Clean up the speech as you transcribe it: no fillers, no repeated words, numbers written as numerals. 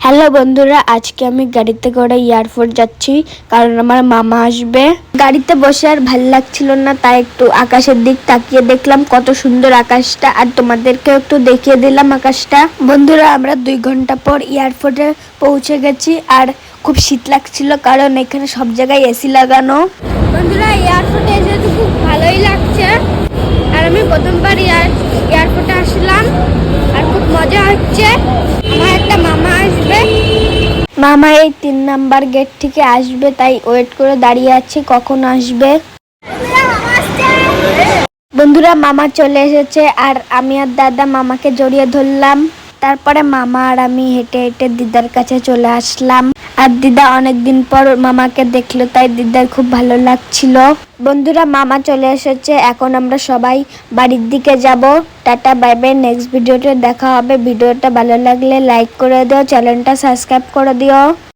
Hello বন্ধুরা, আজকে আমি গাড়িতে করে এয়ারপোর্ট যাচ্ছি কারণ আমার মামা আসবে। গাড়িতে বসে আর ভাল লাগছিল না, তাই একটু আকাশের দিক তাকিয়ে দেখলাম কত সুন্দর আকাশটা, আর তোমাদেরকে একটু দেখিয়ে দিলাম আকাশটা। বন্ধুরা, আমরা 2 ঘন্টা পর এয়ারপোর্টে পৌঁছে গেছি আর খুব শীত লাগছিল কারণ এখানে সব জায়গায় এসি লাগানো। বন্ধুরা, এয়ারপোর্টে এসে তো খুব ভালোই লাগছে আর আমি প্রথমবার এয়ারপোর্টে আসলাম আর খুব মজা হচ্ছে। আমার একটা মামা আসবে, মামা এই 3 নাম্বার গেট থেকে আসবে, তাই ওয়েট করে দাঁড়িয়ে আছি কখন আসবে। বন্ধুরা, মামা চলে এসেছে আর আমি আর দাদা মামাকে জড়িয়ে ধরলাম। তারপরে মামা আর আমি হেঁটে হেঁটে দিদার কাছে চলে আসলাম আর দিদা অনেকদিন পর মামাকে দেখলো, তাই দিদার খুব ভালো লাগছিল। বন্ধুরা, মামা চলে এসেছে, এখন আমরা সবাই বাড়ির দিকে যাব। Tata, bye bye. নেক্সট ভিডিওতে দেখা হবে। ভিডিওটা ভালো লাগলে লাইক করে দিও, চ্যানেলটা সাবস্ক্রাইব করে দিও।